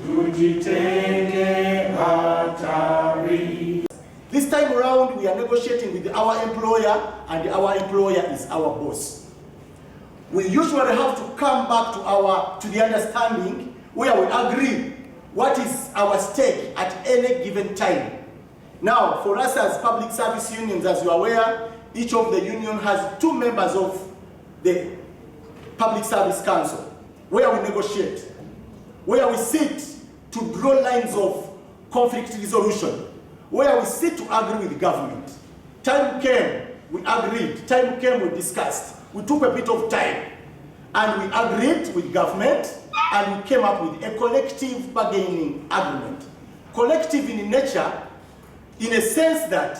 tujitenge hatari. This time around, we are negotiating with our employer, and our employer is our boss. We usually have to come back to the understanding where we agree what is our stake at any given time. Now, for us as public service unions, as you are aware, each of the union has 2 members of the Public Service Council, where we negotiate, where we sit to draw lines of conflict resolution, where we sit to agree with the government. Time came, we agreed. Time came, we discussed. We took a bit of time, and we agreed with government, and we came up with a collective bargaining agreement. Collective in nature, in a sense that,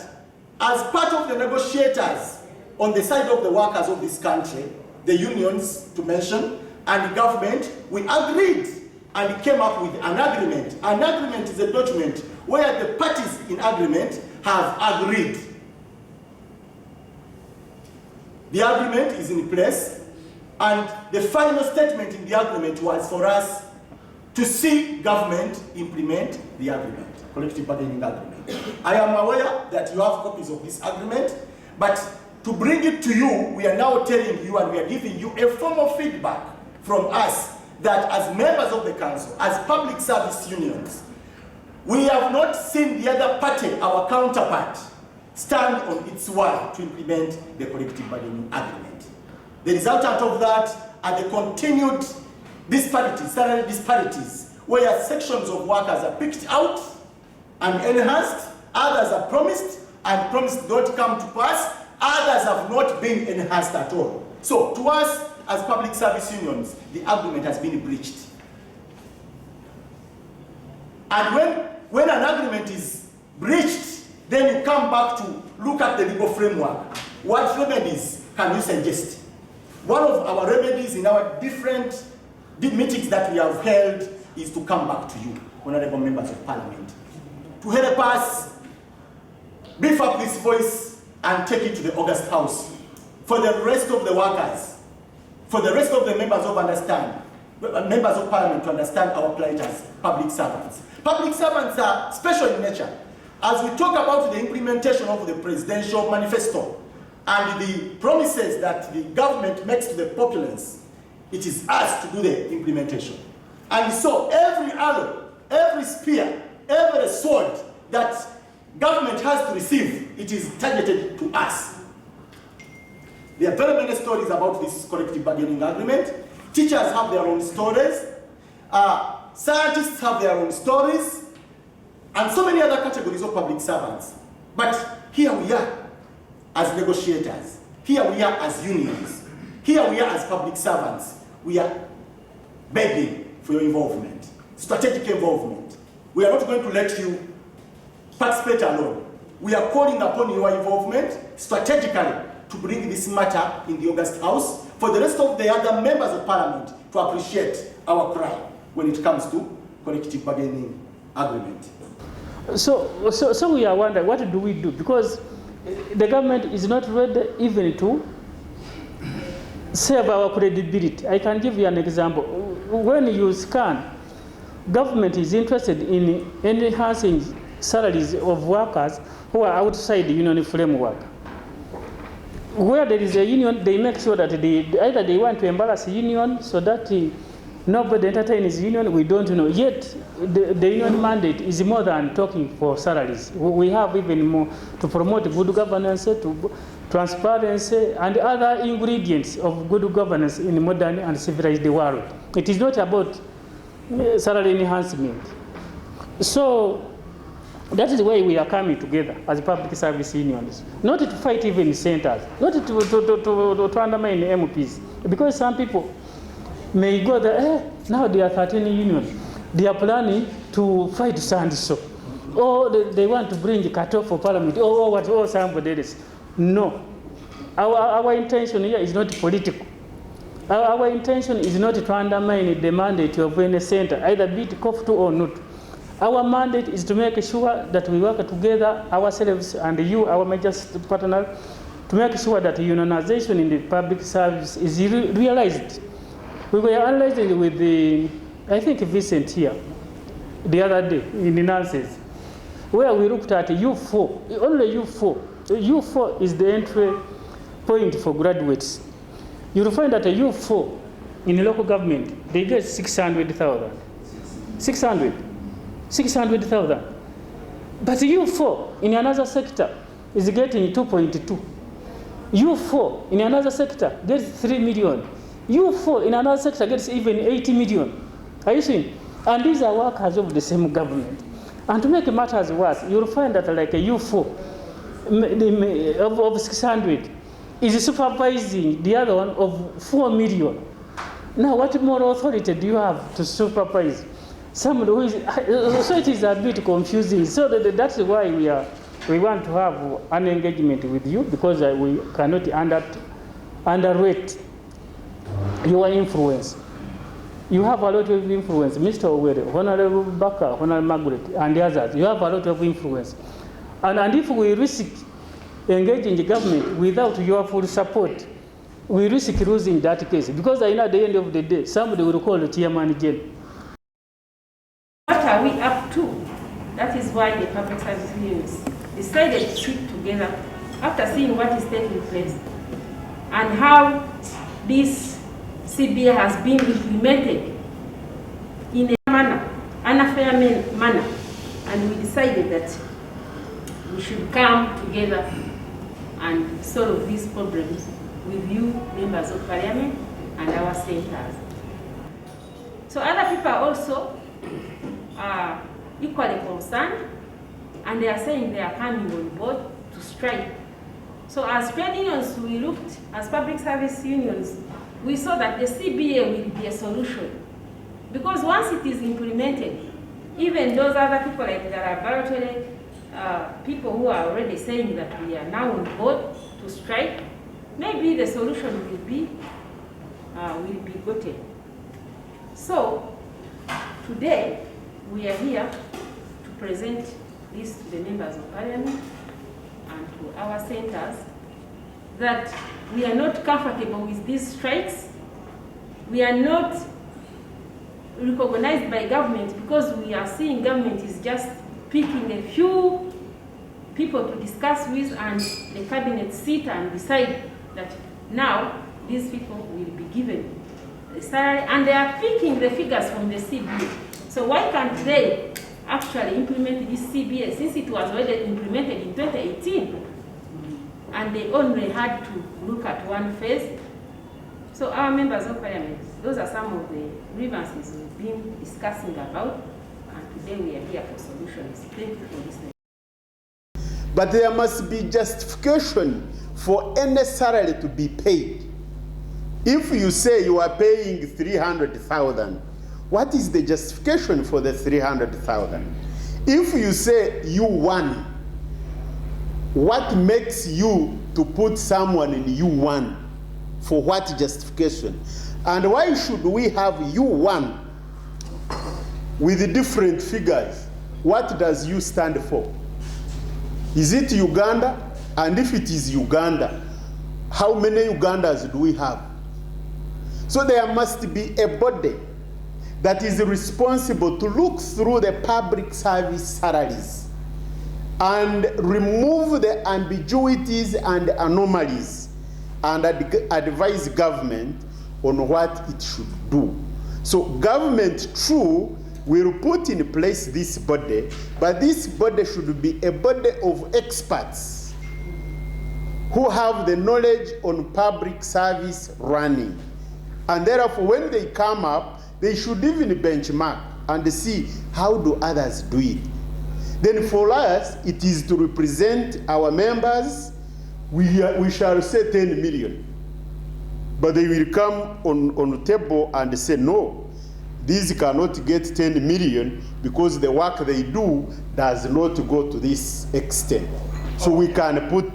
as part of the negotiators on the side of the workers of this country, the unions to mention, and the government, we agreed and came up with an agreement. An agreement is a document where the parties in agreement have agreed. The agreement is in place, and the final statement in the agreement was for us to see government implement the agreement, collective bargaining agreement. I am aware that you have copies of this agreement, but to bring it to you, we are now telling you, and we are giving you a formal feedback from us that as members of the council, as public service unions, we have not seen the other party, our counterpart, stand on its word to implement the collective bargaining agreement. The resultant of that are the continued disparities, salary disparities, where sections of workers are picked out and enhanced, others are promised, and promised don't come to pass, others have not been enhanced at all. So, to us, as public service unions, the agreement has been breached. And when an agreement is breached, then you come back to look at the legal framework. What remedies can you suggest? One of our remedies in our different meetings that we have held is to come back to you, honorable members of parliament, to help us beef up this voice and take it to the August House for the rest of the workers, for the rest of the members of parliament to understand our plight as public servants. Public servants are special in nature. As we talk about the implementation of the presidential manifesto and the promises that the government makes to the populace, it is us to do the implementation. And so every arrow, every spear, every sword that government has to receive, it is targeted to us. There are very many stories about this collective bargaining agreement. Teachers have their own stories. Scientists have their own stories. And so many other categories of public servants. But here we are as negotiators. Here we are as unions. Here we are as public servants. We are begging for your involvement, strategic involvement. We are not going to let you participate alone. We are calling upon your involvement strategically to bring this matter in the August House for the rest of the other members of parliament to appreciate our cry when it comes to collective bargaining agreement. So we are wondering, what do we do? Because the government is not ready even to save our credibility. I can give you an example. When you scan, government is interested in enhancing salaries of workers who are outside the union framework. Where there is a union, they make sure that either they want to embarrass the union so that nobody entertains the union, we don't know. Yet, the union mandate is more than talking for salaries. We have even more to promote good governance, to transparency, and other ingredients of good governance in modern and civilized world. It is not about salary enhancement. So, that is why we are coming together as public service unions. Not to fight even centers, not to undermine MPs. Because some people may go there, now there are 13 unions. They are planning to fight so. Or they want to bring the cut-off for parliament, or somebody else. No. Our intention here is not political. Our intention is not to undermine the mandate of any center, either be it COF2 or not. Our mandate is to make sure that we work together, ourselves and you, our major partner, to make sure that unionization in the public service is realized. We were analyzing with I think Vincent here. the other day in Nancy's, where we looked at U4, only U4. U4 is the entry point for graduates. You'll find that a U4 in the local government, they get 600,000. 600,000. But U4 in another sector is getting 2.2. U4 in another sector gets 3 million. U4 in another sector gets even 80 million. Are you seeing? And these are workers of the same government. And to make matters worse, you'll find that like a U4 of 600 is supervising the other one of 4 million. Now, what more authority do you have to supervise someone who is? So it is a bit confusing. So that's why we want to have an engagement with you, because we cannot underrate your influence. You have a lot of influence, Mr. Owere, Honorable Baka, Honorable Margaret, and the others. You have a lot of influence. And if we risk engaging the government without your full support, we risk losing that case. Because I know at the end of the day, somebody will call the chairman again. What are we up to? That is why the public service unions decided to sit together after seeing what is taking place and how this CBA has been implemented in a manner, an unfair manner, and we decided that we should come together and solve these problems with you, members of parliament, and our senators. So other people also are equally concerned, and they are saying they are coming on board to strike. So as trade unions, we looked, as public service unions, we saw that the CBA will be a solution. Because once it is implemented, even those other people like the laboratory, people who are already saying that we are now on board to strike, maybe the solution will be gotten. So today we are here to present this to the members of parliament and to our senators that we are not comfortable with these strikes. We are not recognized by government because we are seeing government is just picking a few people to discuss with, and the cabinet sit and decide that now these people will be given the salary, and they are picking the figures from the CBA. So why can't they actually implement this CBA, since it was already implemented in 2018 and they only had to look at one phase? So our members of parliament, those are some of the grievances we've been discussing about, and today we are here for solutions. Thank you for listening. But there must be justification for any salary to be paid. If you say you are paying 300,000, what is the justification for the 300,000? If you say you won, what makes you to put someone in you won? For what justification? And why should we have you won with different figures? What does you stand for? Is it Uganda? And if it is Uganda, how many Ugandas do we have? So there must be a body that is responsible to look through the public service salaries and remove the ambiguities and anomalies and advise government on what it should do. So government, true, will put in place this body, but this body should be a body of experts who have the knowledge on public service running. And therefore, when they come up, they should even benchmark and see how do others do it. Then for us, it is to represent our members. We shall say 10 million. But they will come on the table and say, no, these cannot get 10 million because the work they do does not go to this extent. So we can put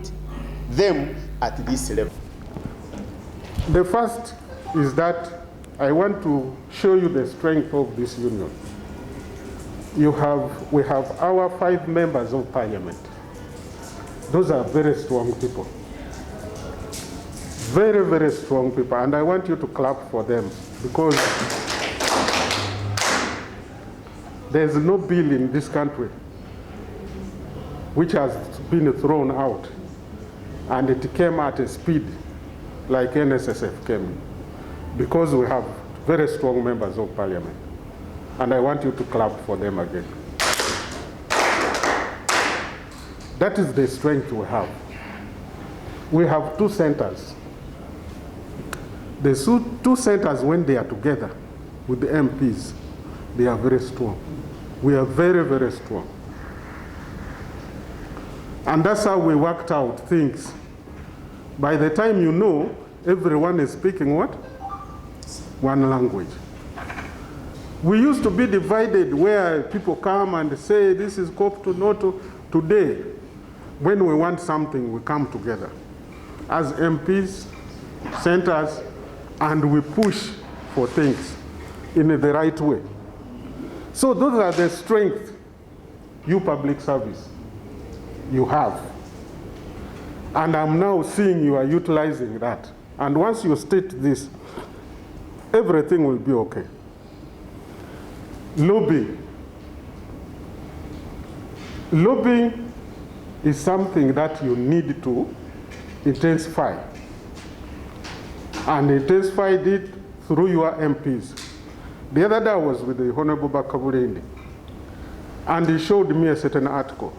them at this level. The first is that I want to show you the strength of this union. We have our 5 members of parliament. Those are very strong people. Very, very strong people. And I want you to clap for them, because There's no bill in this country which has been thrown out and it came at a speed like NSSF came, because we have very strong members of parliament. And I want you to clap for them again. That is the strength we have. We have two centers. The two centers, when they are together with the MPs, they are very strong. We are very, very strong. And that's how we worked out things. By the time you know, everyone is speaking what? One language. We used to be divided where people come and say, this is COP to NATO. Today, when we want something, we come together as MPs, centers, and we push for things in the right way. So those are the strengths you public service you have. And I'm now seeing you are utilizing that. And once you state this, everything will be okay. Lobbying. Lobbying is something that you need to intensify. And intensified it through your MPs. The other day I was with the Honorable Bakaburendi, and he showed me a certain article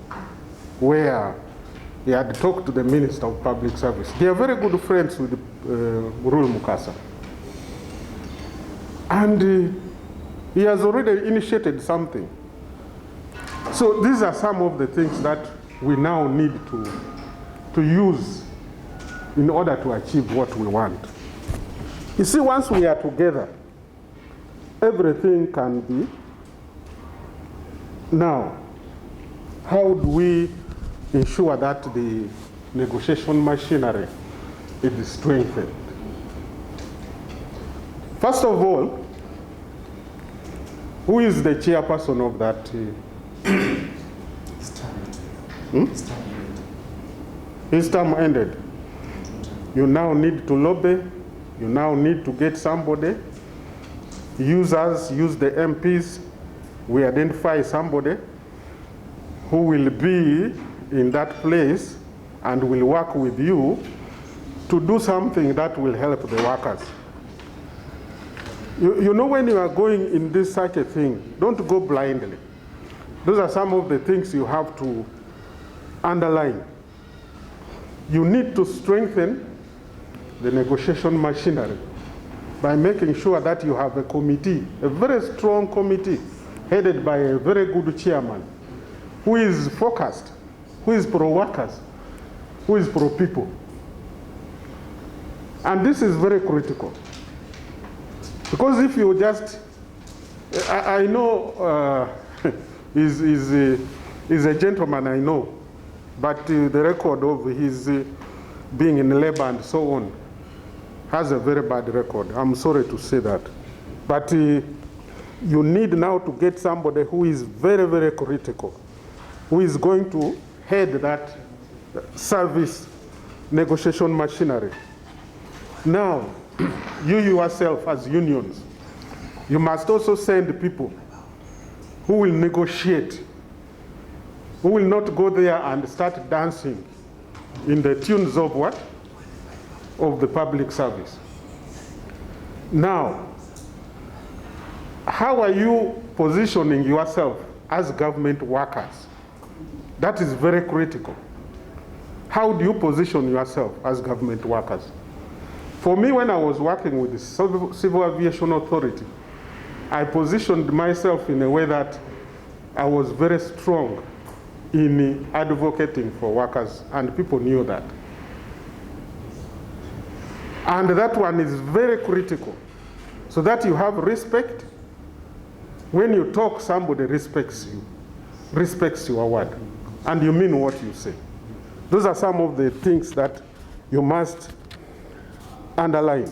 where he had talked to the Minister of Public Service. They are very good friends with Rul Mukasa. And he has already initiated something. So these are some of the things that we now need to use in order to achieve what we want. You see, once we are together, everything can be. Now, how do we ensure that the negotiation machinery is strengthened? First of all, who is the chairperson of that? His term ended. You now need to lobby. You now need to get somebody. Use us, use the MPs. We identify somebody who will be in that place and will work with you to do something that will help the workers. You know, when you are going in this such a thing, don't go blindly. Those are some of the things you have to underline. You need to strengthen the negotiation machinery by making sure that you have a committee, a very strong committee, headed by a very good chairman, who is focused, who is pro-workers, who is pro-people. And this is very critical. Because if you just, I know he's a gentleman, I know, but the record of his being in labor and so on has a very bad record. I'm sorry to say that. But you need now to get somebody who is very, very critical, who is going to head that service negotiation machinery. Now, you yourself as unions, you must also send people who will negotiate, who will not go there and start dancing in the tunes of what? Of the public service. Now, how are you positioning yourself as government workers? That is very critical. How do you position yourself as government workers? For me, when I was working with the Civil Aviation Authority, I positioned myself in a way that I was very strong in advocating for workers, and people knew that. And that one is very critical, so that you have respect. When you talk, somebody respects you, respects your word, and you mean what you say. Those are some of the things that you must underline.